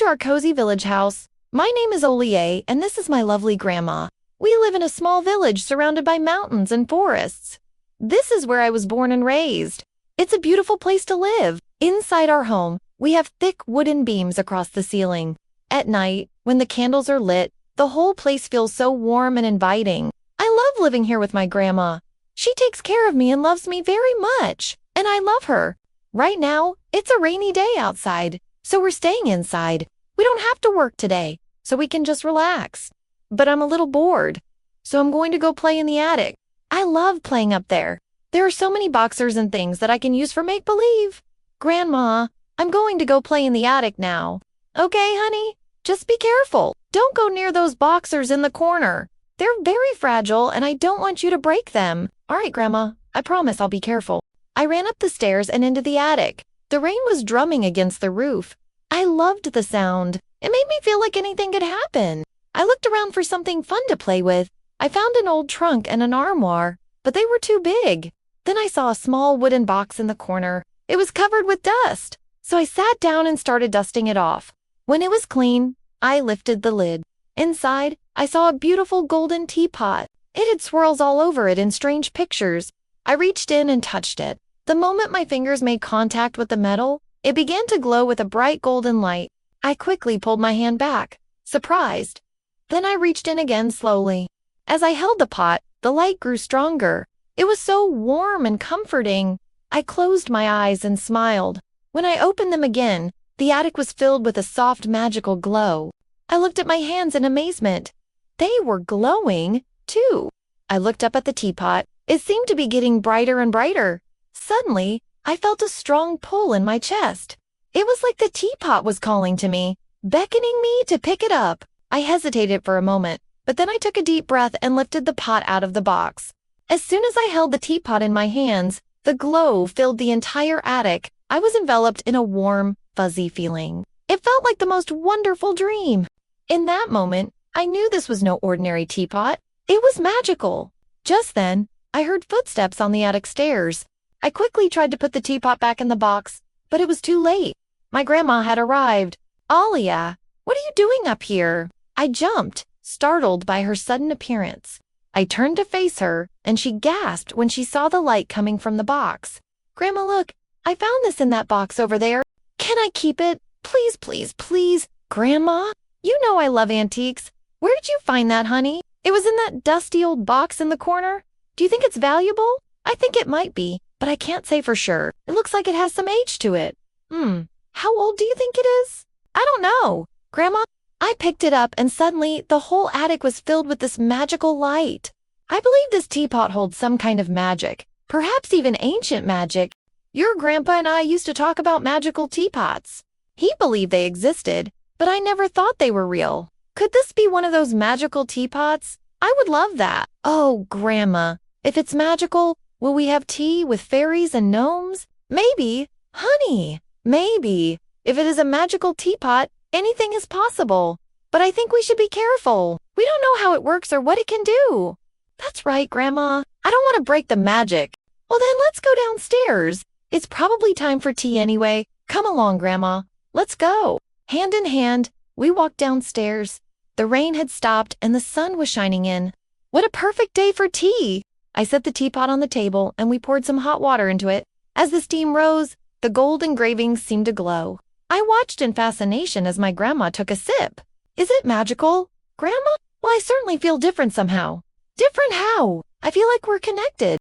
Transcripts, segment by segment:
our cozy village house. My name is Olier, and this is my lovely grandma. We live in a small village surrounded by mountains and forests. This is where I was born and raised. It's a beautiful place to live. Inside our home, we have thick wooden beams across the ceiling. At night, when the candles are lit, the whole place feels so warm and inviting. I love living here with my grandma. She takes care of me and loves me very much, and I love her. Right now, it's a rainy day outside, so we're staying inside. We don't have to work today, so we can just relax. But I'm a little bored, so I'm going to go play in the attic. I love playing up there. There are so many boxers and things that I can use for make-believe. Grandma, I'm going to go play in the attic now. Okay, honey? Just be careful. Don't go near those boxers in the corner. They're very fragile, and I don't want you to break them. All right, Grandma. I promise I'll be careful. I ran up the stairs and into the attic. The rain was drumming against the roof. I loved the sound. It made me feel like anything could happen. I looked around for something fun to play with. I found an old trunk and an armoire, but they were too big. Then I saw a small wooden box in the corner. It was covered with dust, so I sat down and started dusting it off. When it was clean, I lifted the lid. Inside, I saw a beautiful golden teapot. It had swirls all over it in strange pictures. I reached in and touched it. The moment my fingers made contact with the metal, it began to glow with a bright golden light. I quickly pulled my hand back, surprised. Then I reached in again slowly. As I held the pot, the light grew stronger. It was so warm and comforting. I closed my eyes and smiled. When I opened them again, the attic was filled with a soft, magical glow. I looked at my hands in amazement. They were glowing, too. I looked up at the teapot. It seemed to be getting brighter and brighter. Suddenly, I felt a strong pull in my chest. It was like the teapot was calling to me, beckoning me to pick it up. I hesitated for a moment, but then I took a deep breath and lifted the pot out of the box. As soon as I held the teapot in my hands, the glow filled the entire attic. I was enveloped in a warm, fuzzy feeling. It felt like the most wonderful dream. In that moment, I knew this was no ordinary teapot. It was magical. Just then, I heard footsteps on the attic stairs. I quickly tried to put the teapot back in the box, but it was too late. My grandma had arrived. Olier, what are you doing up here? I jumped, startled by her sudden appearance. I turned to face her, and she gasped when she saw the light coming from the box. Grandma, look, I found this in that box over there. Can I keep it? Please, please, please. Grandma, you know I love antiques. Where did you find that, honey? It was in that dusty old box in the corner. Do you think it's valuable? I think it might be, but I can't say for sure. It looks like it has some age to it. How old do you think it is? I don't know. Grandma, I picked it up and suddenly the whole attic was filled with this magical light. I believe this teapot holds some kind of magic, perhaps even ancient magic. Your grandpa and I used to talk about magical teapots. He believed they existed, but I never thought they were real. Could this be one of those magical teapots? I would love that. Oh, Grandma, if it's magical, will we have tea with fairies and gnomes? Maybe. Honey, maybe. If it is a magical teapot, anything is possible. But I think we should be careful. We don't know how it works or what it can do. That's right, Grandma. I don't want to break the magic. Well, then let's go downstairs. It's probably time for tea anyway. Come along, Grandma. Let's go. Hand in hand, we walked downstairs. The rain had stopped and the sun was shining in. What a perfect day for tea! I set the teapot on the table and we poured some hot water into it. As the steam rose, the gold engravings seemed to glow. I watched in fascination as my grandma took a sip. Is it magical? Grandma? Well, I certainly feel different somehow. Different how? I feel like we're connected.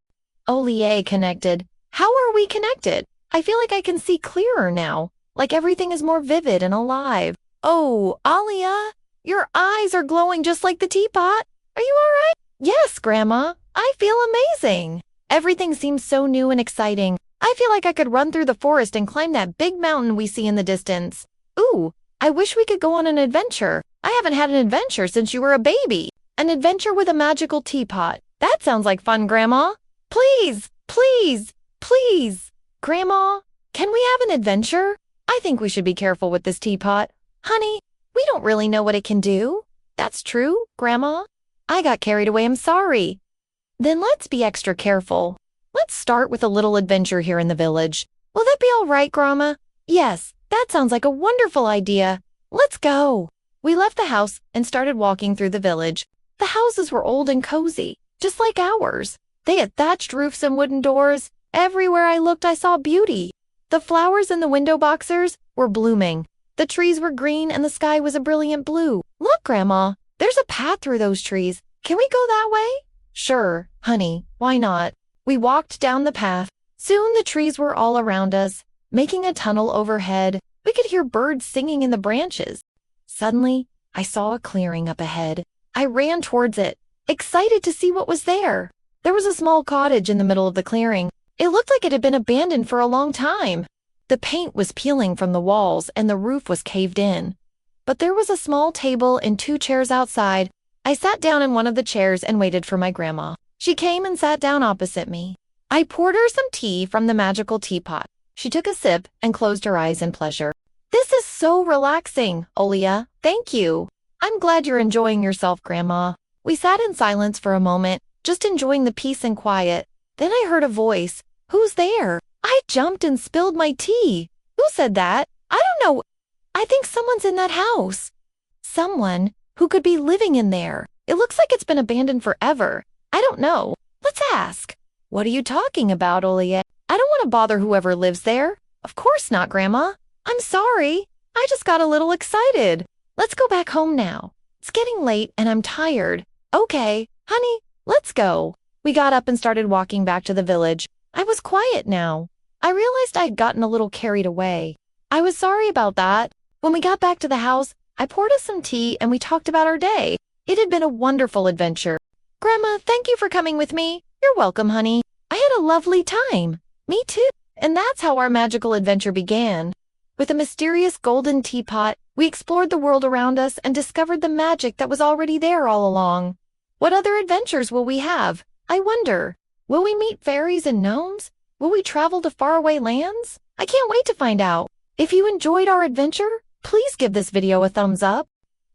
Olier connected. How are we connected? I feel like I can see clearer now, like everything is more vivid and alive. Oh, Olier, your eyes are glowing just like the teapot. Are you all right? Yes, Grandma. I feel amazing. Everything seems so new and exciting. I feel like I could run through the forest and climb that big mountain we see in the distance. Ooh, I wish we could go on an adventure. I haven't had an adventure since you were a baby. An adventure with a magical teapot. That sounds like fun, Grandma. Please, please, please. Grandma, can we have an adventure? I think we should be careful with this teapot. Honey, we don't really know what it can do. That's true, Grandma. I got carried away, I'm sorry. Then let's be extra careful. Let's start with a little adventure here in the village. Will that be all right, Grandma? Yes, that sounds like a wonderful idea. Let's go. We left the house and started walking through the village. The houses were old and cozy, just like ours. They had thatched roofs and wooden doors. Everywhere I looked, I saw beauty. The flowers in the window boxers were blooming. The trees were green and the sky was a brilliant blue. Look, Grandma, there's a path through those trees. Can we go that way? Sure, honey, why not? We walked down the path. Soon the trees were all around us, making a tunnel overhead. We could hear birds singing in the branches. Suddenly, I saw a clearing up ahead. I ran towards it, excited to see what was there. There was a small cottage in the middle of the clearing. It looked like it had been abandoned for a long time. The paint was peeling from the walls and the roof was caved in. But there was a small table and 2 chairs outside. I sat down in one of the chairs and waited for my grandma. She came and sat down opposite me. I poured her some tea from the magical teapot. She took a sip and closed her eyes in pleasure. This is so relaxing, Olier. Thank you. I'm glad you're enjoying yourself, Grandma. We sat in silence for a moment, just enjoying the peace and quiet. Then I heard a voice. Who's there? I jumped and spilled my tea. Who said that? I don't know. I think someone's in that house. Someone who could be living in there. It looks like it's been abandoned forever. I don't know. Let's ask. What are you talking about, Olier? I don't want to bother whoever lives there. Of course not, Grandma. I'm sorry. I just got a little excited. Let's go back home now. It's getting late and I'm tired. Okay, honey, let's go. We got up and started walking back to the village. I was quiet now. I realized I had gotten a little carried away. I was sorry about that. When we got back to the house, I poured us some tea and we talked about our day. It had been a wonderful adventure. Grandma, thank you for coming with me. You're welcome, honey. I had a lovely time. Me too. And that's how our magical adventure began. With a mysterious golden teapot, we explored the world around us and discovered the magic that was already there all along. What other adventures will we have? I wonder. Will we meet fairies and gnomes? Will we travel to faraway lands? I can't wait to find out. If you enjoyed our adventure, please give this video a thumbs up.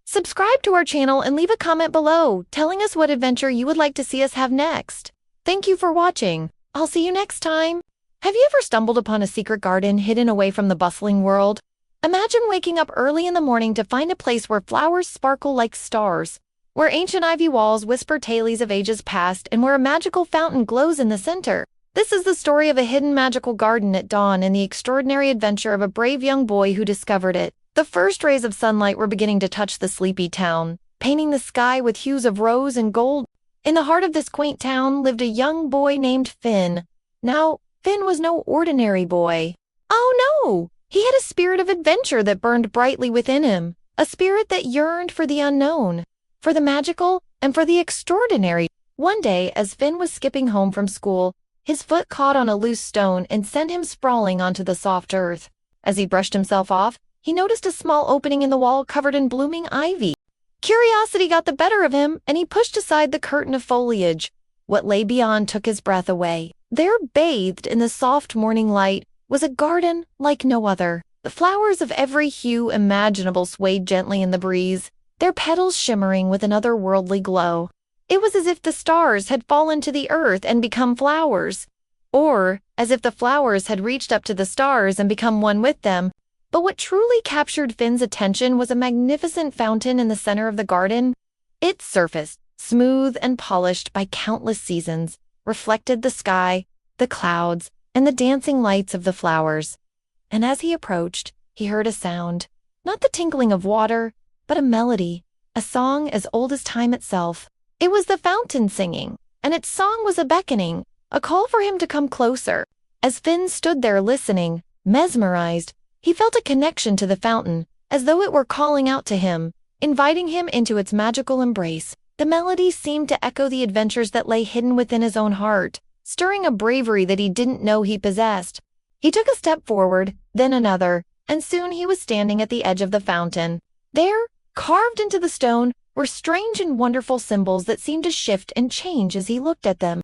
Subscribe to our channel and leave a comment below telling us what adventure you would like to see us have next. Thank you for watching. I'll see you next time. Have you ever stumbled upon a secret garden hidden away from the bustling world? Imagine waking up early in the morning to find a place where flowers sparkle like stars, where ancient ivy walls whisper tales of ages past, and where a magical fountain glows in the center. This is the story of a hidden magical garden at dawn and the extraordinary adventure of a brave young boy who discovered it. The first rays of sunlight were beginning to touch the sleepy town, painting the sky with hues of rose and gold. In the heart of this quaint town lived a young boy named Finn. Now, Finn was no ordinary boy. Oh no! He had a spirit of adventure that burned brightly within him, a spirit that yearned for the unknown, for the magical, and for the extraordinary. One day, as Finn was skipping home from school, his foot caught on a loose stone and sent him sprawling onto the soft earth. As he brushed himself off, he noticed a small opening in the wall covered in blooming ivy. Curiosity got the better of him, and he pushed aside the curtain of foliage. What lay beyond took his breath away. There, bathed in the soft morning light, was a garden like no other. The flowers of every hue imaginable swayed gently in the breeze, their petals shimmering with an otherworldly glow. It was as if the stars had fallen to the earth and become flowers, or as if the flowers had reached up to the stars and become one with them. But what truly captured Finn's attention was a magnificent fountain in the center of the garden. Its surface, smooth and polished by countless seasons, reflected the sky, the clouds, and the dancing lights of the flowers. And as he approached, he heard a sound, not the tinkling of water, but a melody, a song as old as time itself. It was the fountain singing, and its song was a beckoning, a call for him to come closer. As Finn stood there listening, mesmerized, he felt a connection to the fountain, as though it were calling out to him, inviting him into its magical embrace. The melody seemed to echo the adventures that lay hidden within his own heart, stirring a bravery that he didn't know he possessed. He took a step forward, then another, and soon he was standing at the edge of the fountain. There, carved into the stone, were strange and wonderful symbols that seemed to shift and change as he looked at them.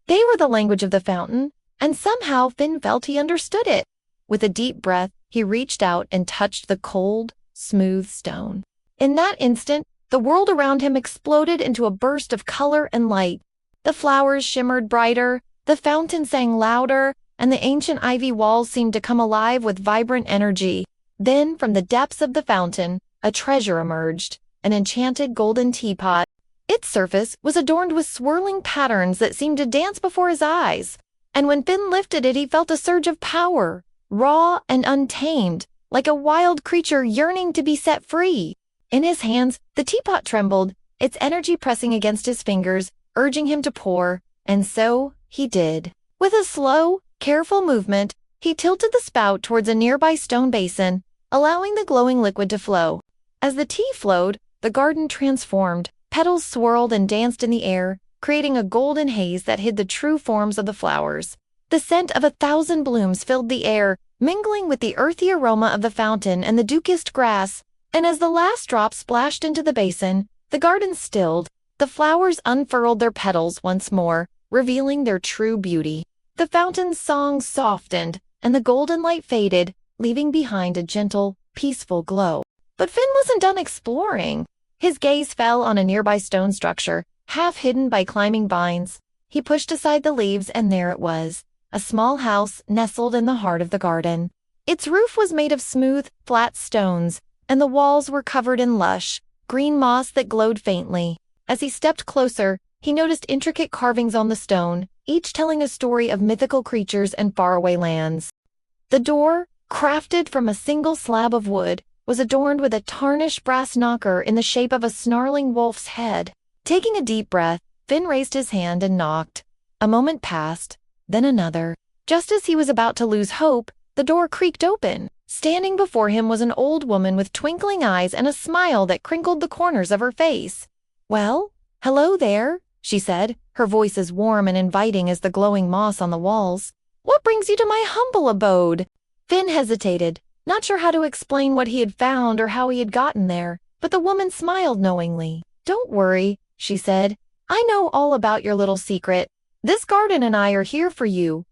They were the language of the fountain, and somehow Finn felt he understood it. With a deep breath, he reached out and touched the cold, smooth stone. In that instant, the world around him exploded into a burst of color and light. The flowers shimmered brighter, the fountain sang louder, and the ancient ivy walls seemed to come alive with vibrant energy. Then, from the depths of the fountain, a treasure emerged, an enchanted golden teapot. Its surface was adorned with swirling patterns that seemed to dance before his eyes, and when Finn lifted it he felt a surge of power, raw and untamed, like a wild creature yearning to be set free. In his hands, the teapot trembled, its energy pressing against his fingers, urging him to pour, and so he did. With a slow, careful movement, he tilted the spout towards a nearby stone basin, allowing the glowing liquid to flow. As the tea flowed, the garden transformed. Petals swirled and danced in the air, creating a golden haze that hid the true forms of the flowers. The scent of 1,000 blooms filled the air, mingling with the earthy aroma of the fountain and the dew-kissed grass, and as the last drop splashed into the basin, the garden stilled. The flowers unfurled their petals once more, revealing their true beauty. The fountain's song softened, and the golden light faded, leaving behind a gentle, peaceful glow. But Finn wasn't done exploring. His gaze fell on a nearby stone structure, half hidden by climbing vines. He pushed aside the leaves, and there it was, a small house nestled in the heart of the garden. Its roof was made of smooth, flat stones, and the walls were covered in lush, green moss that glowed faintly. As he stepped closer, he noticed intricate carvings on the stone, each telling a story of mythical creatures and faraway lands. The door, crafted from a single slab of wood, was adorned with a tarnished brass knocker in the shape of a snarling wolf's head. Taking a deep breath, Finn raised his hand and knocked. A moment passed, then another. Just as he was about to lose hope, the door creaked open. Standing before him was an old woman with twinkling eyes and a smile that crinkled the corners of her face. "Well, hello there," she said, her voice as warm and inviting as the glowing moss on the walls. "What brings you to my humble abode?" Finn hesitated, not sure how to explain what he had found or how he had gotten there, but the woman smiled knowingly. "Don't worry," she said. "I know all about your little secret. This garden and I are here for you."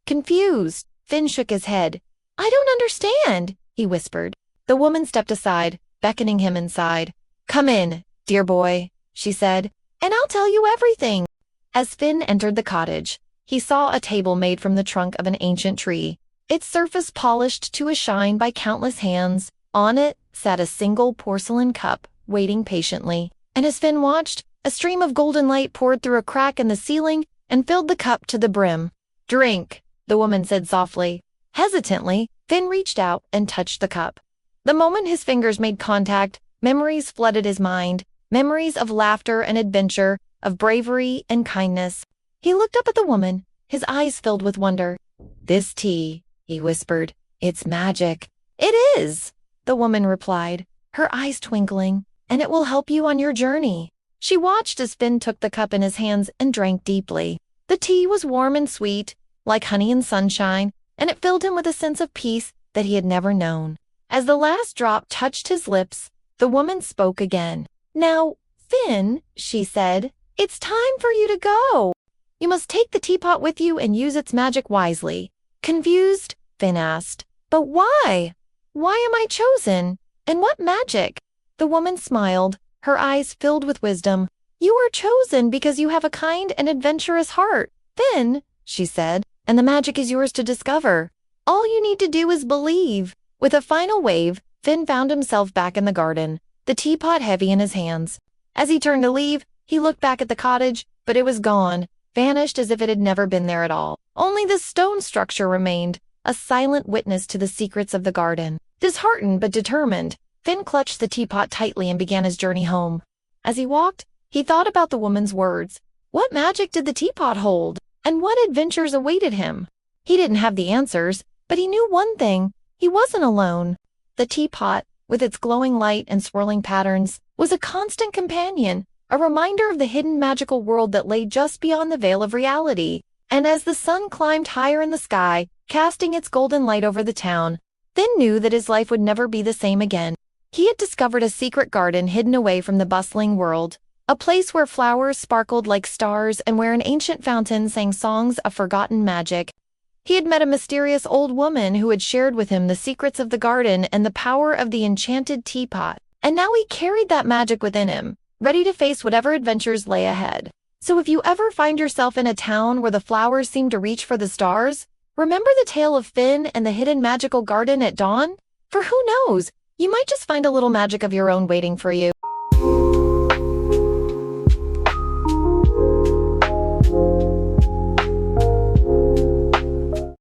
Confused, Finn shook his head. "I don't understand," he whispered. The woman stepped aside, beckoning him inside. "Come in, dear boy," she said, "and I'll tell you everything." As Finn entered the cottage, he saw a table made from the trunk of an ancient tree, its surface polished to a shine by countless hands. On it sat a single porcelain cup, waiting patiently. And as Finn watched, a stream of golden light poured through a crack in the ceiling and filled the cup to the brim. "Drink," the woman said softly. Hesitantly, Finn reached out and touched the cup. The moment his fingers made contact, memories flooded his mind, memories of laughter and adventure, of bravery and kindness. He looked up at the woman, his eyes filled with wonder. "This tea," he whispered, "it's magic." "It is," the woman replied, her eyes twinkling, "and it will help you on your journey." She watched as Finn took the cup in his hands and drank deeply. The tea was warm and sweet, like honey and sunshine, and it filled him with a sense of peace that he had never known. As the last drop touched his lips, the woman spoke again. "Now, Finn," she said, "it's time for you to go. You must take the teapot with you and use its magic wisely." Confused, Finn asked, "But why? Why am I chosen? And what magic?" The woman smiled, her eyes filled with wisdom. "You are chosen because you have a kind and adventurous heart, Finn," she said, "and the magic is yours to discover. All you need to do is believe." With a final wave, Finn found himself back in the garden, the teapot heavy in his hands. As he turned to leave, he looked back at the cottage, but it was gone, vanished as if it had never been there at all. Only the stone structure remained, a silent witness to the secrets of the garden. Disheartened but determined, Finn clutched the teapot tightly and began his journey home. As he walked, he thought about the woman's words. What magic did the teapot hold? And what adventures awaited him? He didn't have the answers, but he knew one thing. He wasn't alone. The teapot, with its glowing light and swirling patterns, was a constant companion, a reminder of the hidden magical world that lay just beyond the veil of reality. And as the sun climbed higher in the sky, casting its golden light over the town, Finn knew that his life would never be the same again. He had discovered a secret garden hidden away from the bustling world, a place where flowers sparkled like stars and where an ancient fountain sang songs of forgotten magic. He had met a mysterious old woman who had shared with him the secrets of the garden and the power of the enchanted teapot. And now he carried that magic within him, ready to face whatever adventures lay ahead. So if you ever find yourself in a town where the flowers seem to reach for the stars, remember the tale of Finn and the hidden magical garden at dawn? For who knows, You might just find a little magic of your own waiting for you.